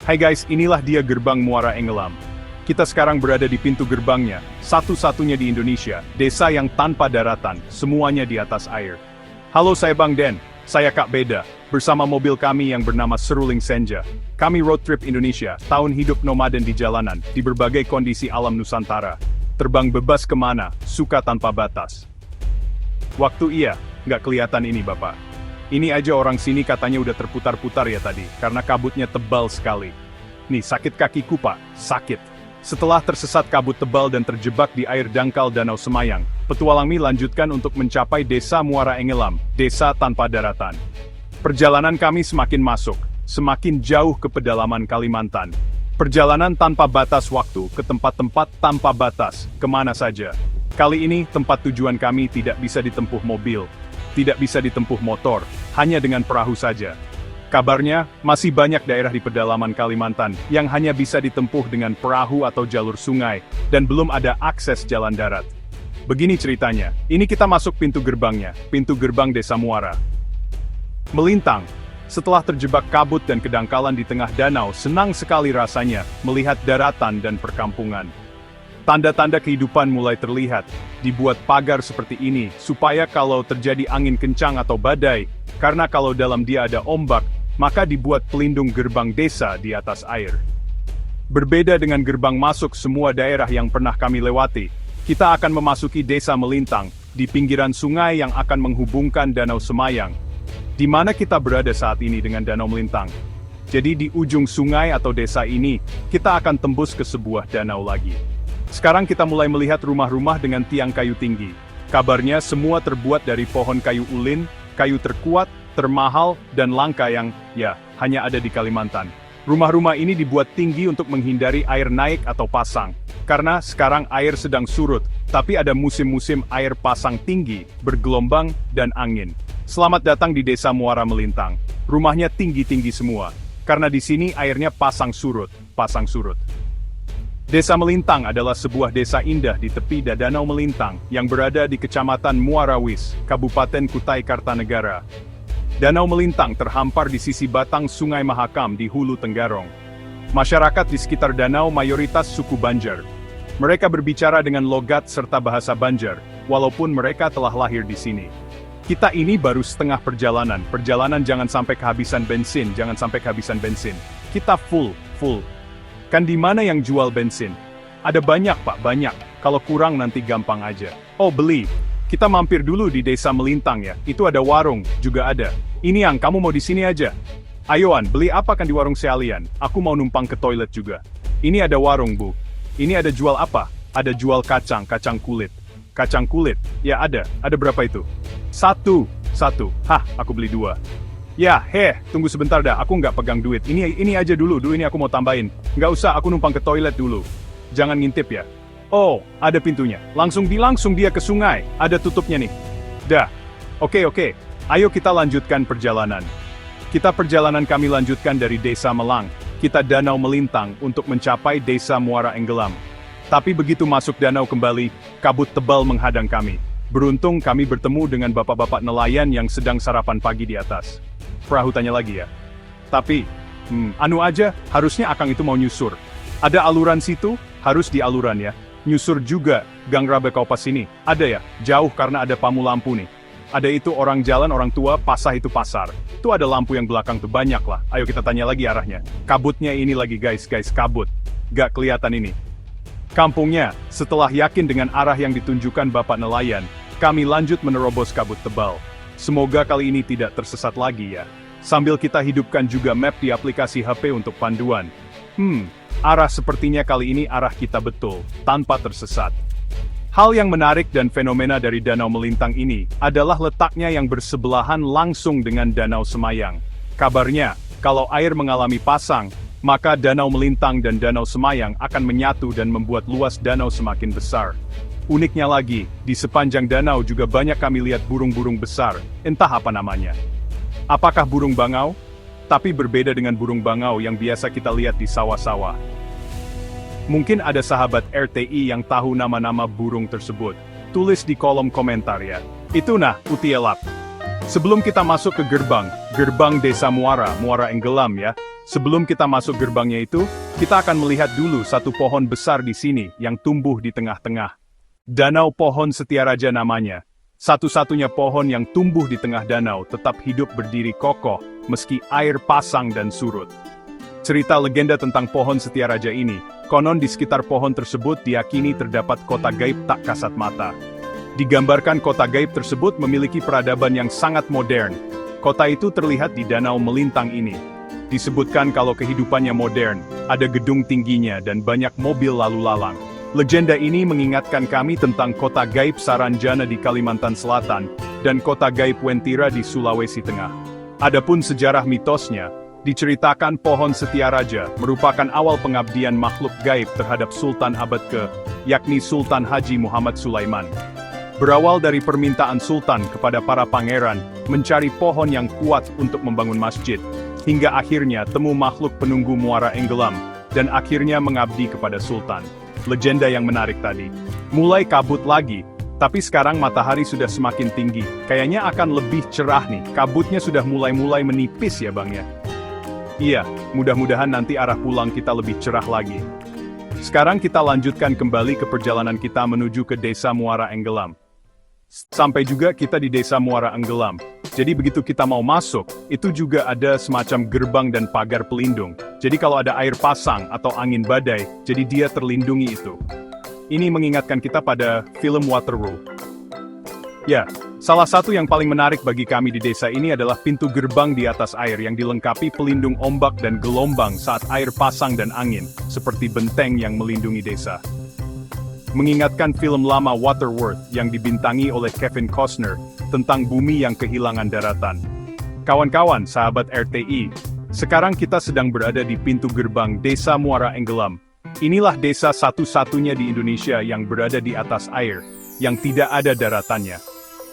Hai guys, inilah dia gerbang Muara Enggelam. Kita sekarang berada di pintu gerbangnya, satu-satunya di Indonesia, desa yang tanpa daratan, semuanya di atas air. Halo, saya Bang Den, saya Kak Beda, bersama mobil kami yang bernama Seruling Senja. Kami road trip Indonesia, tahun hidup nomaden di jalanan, di berbagai kondisi alam Nusantara. Terbang bebas kemana, suka tanpa batas. Waktu nggak kelihatan ini Bapak. Ini aja orang sini katanya udah terputar-putar ya tadi, karena kabutnya tebal sekali. Nih, sakit kakiku Pak, sakit. Setelah tersesat kabut tebal dan terjebak di air dangkal Danau Semayang, petualang kami lanjutkan untuk mencapai desa Muara Enggelam, desa tanpa daratan. Perjalanan kami semakin masuk, semakin jauh ke pedalaman Kalimantan. Perjalanan tanpa batas waktu, ke tempat-tempat tanpa batas, kemana saja. Kali ini, tempat tujuan kami tidak bisa ditempuh mobil, tidak bisa ditempuh motor, hanya dengan perahu saja. Kabarnya, masih banyak daerah di pedalaman Kalimantan yang hanya bisa ditempuh dengan perahu atau jalur sungai, dan belum ada akses jalan darat. Begini ceritanya, ini kita masuk pintu gerbangnya, pintu gerbang Desa Muara. Melintang, setelah terjebak kabut dan kedangkalan di tengah danau, senang sekali rasanya melihat daratan dan perkampungan. Tanda-tanda kehidupan mulai terlihat, dibuat pagar seperti ini, supaya kalau terjadi angin kencang atau badai, karena kalau dalam dia ada ombak, maka dibuat pelindung gerbang desa di atas air. Berbeda dengan gerbang masuk semua daerah yang pernah kami lewati, kita akan memasuki desa Melintang, di pinggiran sungai yang akan menghubungkan Danau Semayang. Di mana kita berada saat ini dengan Danau Melintang? Jadi di ujung sungai atau desa ini, kita akan tembus ke sebuah danau lagi. Sekarang kita mulai melihat rumah-rumah dengan tiang kayu tinggi. Kabarnya semua terbuat dari pohon kayu ulin, kayu terkuat, termahal, dan langka yang, hanya ada di Kalimantan. Rumah-rumah ini dibuat tinggi untuk menghindari air naik atau pasang. Karena sekarang air sedang surut, tapi ada musim-musim air pasang tinggi, bergelombang, dan angin. Selamat datang di Desa Muara Melintang. Rumahnya tinggi-tinggi semua. Karena di sini airnya pasang surut, pasang surut. Desa Melintang adalah sebuah desa indah di tepi Danau Melintang yang berada di Kecamatan Muarawis, Kabupaten Kutai Kartanegara. Danau Melintang terhampar di sisi batang Sungai Mahakam di Hulu Tenggarong. Masyarakat di sekitar danau mayoritas suku Banjar. Mereka berbicara dengan logat serta bahasa Banjar, walaupun mereka telah lahir di sini. Kita ini baru setengah perjalanan jangan sampai kehabisan bensin, Kita full. Kan di mana yang jual bensin? Ada banyak Pak, banyak. Kalau kurang nanti gampang aja. Oh beli. Kita mampir dulu di Desa Melintang ya. Itu ada warung, juga ada. Ini yang kamu mau di sini aja. Ayoan, beli apa kan di warung sekalian? Aku mau numpang ke toilet juga. Ini ada warung Bu. Ini ada jual apa? Ada jual kacang kulit. Kacang kulit? Ya ada. Ada berapa itu? Satu. Hah, aku beli 2. Ya, tunggu sebentar dah, aku nggak pegang duit. Ini aja dulu ini aku mau tambahin. Nggak usah, aku numpang ke toilet dulu. Jangan ngintip ya. Oh, ada pintunya. Langsung dia ke sungai. Ada tutupnya nih. Dah. Oke. Ayo kita lanjutkan perjalanan. Perjalanan kami lanjutkan dari Desa Melang. Kita Danau Melintang untuk mencapai Desa Muara Enggelam. Tapi begitu masuk danau kembali, kabut tebal menghadang kami. Beruntung kami bertemu dengan bapak-bapak nelayan yang sedang sarapan pagi di atas. Perahu tanya lagi ya. Tapi, harusnya Akang itu mau nyusur. Ada aluran situ, harus di aluran ya. Nyusur juga, Gang Rabe Kaupas sini. Ada ya, jauh karena ada pamu lampu nih. Ada itu orang jalan, orang tua, pasah itu pasar. Itu ada lampu yang belakang tuh, banyak lah. Ayo kita tanya lagi arahnya. Kabutnya ini lagi guys, kabut. Gak kelihatan ini. Kampungnya, setelah yakin dengan arah yang ditunjukkan bapak nelayan, kami lanjut menerobos kabut tebal. Semoga kali ini tidak tersesat lagi ya. Sambil kita hidupkan juga map di aplikasi HP untuk panduan. Arah sepertinya kali ini arah kita betul, tanpa tersesat. Hal yang menarik dan fenomena dari Danau Melintang ini adalah letaknya yang bersebelahan langsung dengan Danau Semayang. Kabarnya, kalau air mengalami pasang, maka Danau Melintang dan Danau Semayang akan menyatu dan membuat luas danau semakin besar. Uniknya lagi, di sepanjang danau juga banyak kami lihat burung-burung besar, entah apa namanya. Apakah burung bangau? Tapi berbeda dengan burung bangau yang biasa kita lihat di sawah-sawah. Mungkin ada sahabat RTI yang tahu nama-nama burung tersebut. Tulis di kolom komentar ya. Itu nah, utielap. Sebelum kita masuk ke gerbang Desa Muara Enggelam ya. Sebelum kita masuk gerbangnya itu, kita akan melihat dulu satu pohon besar di sini yang tumbuh di tengah-tengah. Danau Pohon Setiaraja namanya. Satu-satunya pohon yang tumbuh di tengah danau tetap hidup berdiri kokoh meski air pasang dan surut. Cerita legenda tentang pohon Setiaraja ini, konon di sekitar pohon tersebut diyakini terdapat kota gaib tak kasat mata. Digambarkan kota gaib tersebut memiliki peradaban yang sangat modern. Kota itu terlihat di danau melintang ini. Disebutkan kalau kehidupannya modern, ada gedung tingginya dan banyak mobil lalu lalang. Legenda ini mengingatkan kami tentang kota gaib Saranjana di Kalimantan Selatan dan kota gaib Wentira di Sulawesi Tengah. Adapun sejarah mitosnya, diceritakan pohon Setiaraja merupakan awal pengabdian makhluk gaib terhadap Sultan abad ke, yakni Sultan Haji Muhammad Sulaiman. Berawal dari permintaan Sultan kepada para pangeran mencari pohon yang kuat untuk membangun masjid, hingga akhirnya temu makhluk penunggu Muara Enggelam, dan akhirnya mengabdi kepada Sultan. Legenda yang menarik tadi. Mulai kabut lagi, tapi sekarang matahari sudah semakin tinggi. Kayaknya akan lebih cerah nih, kabutnya sudah mulai menipis ya bang ya. Iya, mudah-mudahan nanti arah pulang kita lebih cerah lagi. Sekarang kita lanjutkan kembali ke perjalanan kita menuju ke Desa Muara Enggelam. Sampai juga kita di Desa Muara Enggelam. Jadi begitu kita mau masuk, itu juga ada semacam gerbang dan pagar pelindung. Jadi kalau ada air pasang atau angin badai, jadi dia terlindungi itu. Ini mengingatkan kita pada film Waterworld. Ya, salah satu yang paling menarik bagi kami di desa ini adalah pintu gerbang di atas air yang dilengkapi pelindung ombak dan gelombang saat air pasang dan angin, seperti benteng yang melindungi desa. Mengingatkan film lama Waterworld yang dibintangi oleh Kevin Costner tentang bumi yang kehilangan daratan. Kawan-kawan, sahabat RTI, sekarang kita sedang berada di pintu gerbang Desa Muara Enggelam. Inilah desa satu-satunya di Indonesia yang berada di atas air, yang tidak ada daratannya.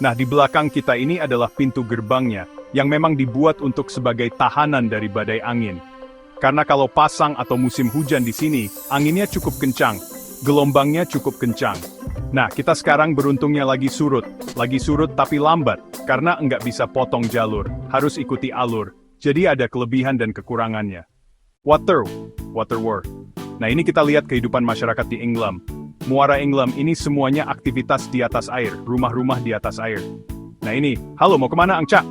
Nah, di belakang kita ini adalah pintu gerbangnya, yang memang dibuat untuk sebagai tahanan dari badai angin. Karena kalau pasang atau musim hujan di sini, anginnya cukup kencang. Gelombangnya cukup kencang. Nah, kita sekarang beruntungnya lagi surut tapi lambat, karena nggak bisa potong jalur, harus ikuti alur. Jadi ada kelebihan dan kekurangannya. Waterworld. Nah ini kita lihat kehidupan masyarakat di Enggelam. Muara Enggelam ini semuanya aktivitas di atas air, rumah-rumah di atas air. Nah ini, halo mau kemana Angca?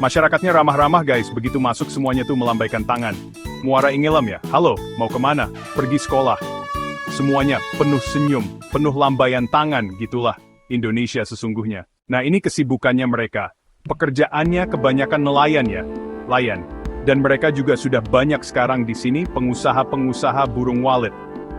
Masyarakatnya ramah-ramah guys, begitu masuk semuanya tuh melambaikan tangan. Muara Enggelam ya, halo, mau kemana? Pergi sekolah. Semuanya penuh senyum, penuh lambaian tangan, gitulah Indonesia sesungguhnya. Nah ini kesibukannya mereka. Pekerjaannya kebanyakan nelayan ya, layan. Dan mereka juga sudah banyak sekarang di sini pengusaha-pengusaha burung walet.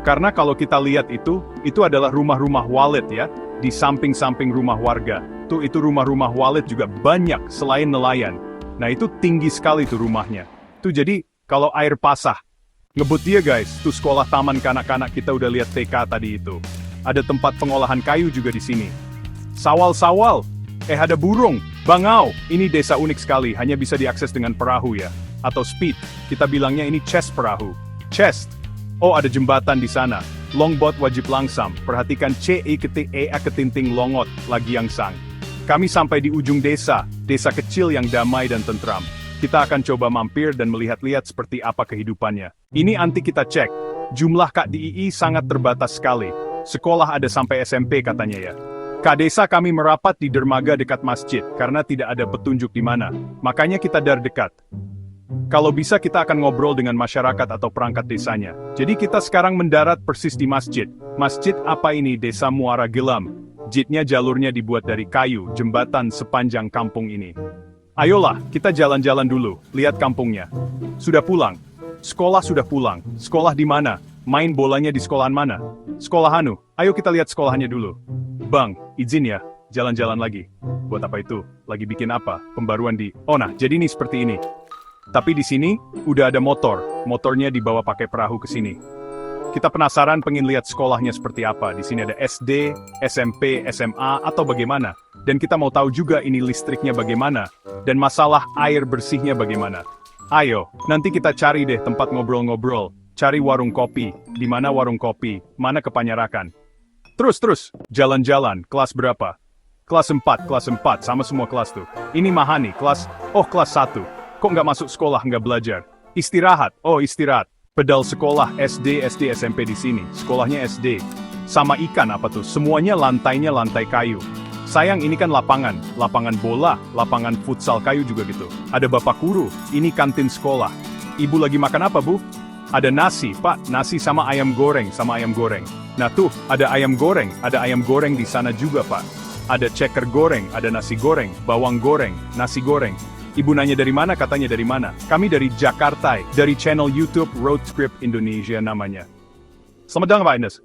Karena kalau kita lihat itu adalah rumah-rumah walet ya, di samping-samping rumah warga. Itu rumah-rumah walet juga banyak selain nelayan. Nah itu tinggi sekali tuh rumahnya. Jadi kalau air pasah, ngebut dia guys, tuh sekolah taman kanak-kanak kita udah lihat TK tadi itu. Ada tempat pengolahan kayu juga di sini. Sawal-sawal, ada burung, bangau. Ini desa unik sekali, hanya bisa diakses dengan perahu ya. Atau speed, kita bilangnya ini chest perahu. Chest. Oh ada jembatan di sana. Longboat wajib langsam, perhatikan CE ketinting longot, lagi yang sang. Kami sampai di ujung desa kecil yang damai dan tentram. Kita akan coba mampir dan melihat-lihat seperti apa kehidupannya. Ini nanti kita cek. Jumlah KDII sangat terbatas sekali. Sekolah ada sampai SMP katanya ya. Desa kami merapat di dermaga dekat masjid, karena tidak ada petunjuk di mana. Makanya kita dekat. Kalau bisa kita akan ngobrol dengan masyarakat atau perangkat desanya. Jadi kita sekarang mendarat persis di masjid. Masjid apa ini? Desa Muara Enggelam. Jidnya jalurnya dibuat dari kayu, jembatan sepanjang kampung ini. Ayolah, kita jalan-jalan dulu, lihat kampungnya. Sudah pulang. Sekolah sudah pulang. Sekolah di mana? Main bolanya di sekolahan mana? Sekolah Hanu. Ayo kita lihat sekolahannya dulu. Bang, izin ya, jalan-jalan lagi. Buat apa itu? Lagi bikin apa? Pembaruan di... Oh nah, jadi ini seperti ini. Tapi di sini, udah ada motor. Motornya dibawa pakai perahu ke sini. Kita penasaran pengen lihat sekolahnya seperti apa. Di sini ada SD, SMP, SMA, atau bagaimana. Dan kita mau tahu juga ini listriknya bagaimana. Dan masalah air bersihnya bagaimana. Ayo, nanti kita cari deh tempat ngobrol-ngobrol. Cari warung kopi. Di mana warung kopi? Mana kepanyarakan? Terus, jalan-jalan. Kelas berapa? Kelas 4, sama semua kelas tuh. Ini Mahani, kelas 1. Kok nggak masuk sekolah, nggak belajar? Istirahat, istirahat. Pedal sekolah, SD, SMP di sini. Sekolahnya SD. Sama ikan apa tuh, semuanya lantainya lantai kayu. Sayang ini kan lapangan bola, lapangan futsal kayu juga gitu. Ada bapak guru, ini kantin sekolah. Ibu lagi makan apa, Bu? Ada nasi, Pak, nasi sama ayam goreng, Nah tuh, ada ayam goreng di sana juga, Pak. Ada ceker goreng, ada nasi goreng, bawang goreng, nasi goreng. Ibu nanya dari mana, katanya dari mana? Kami dari Jakarta, dari channel YouTube Road Script Indonesia namanya. Selamat datang, Pak Ines.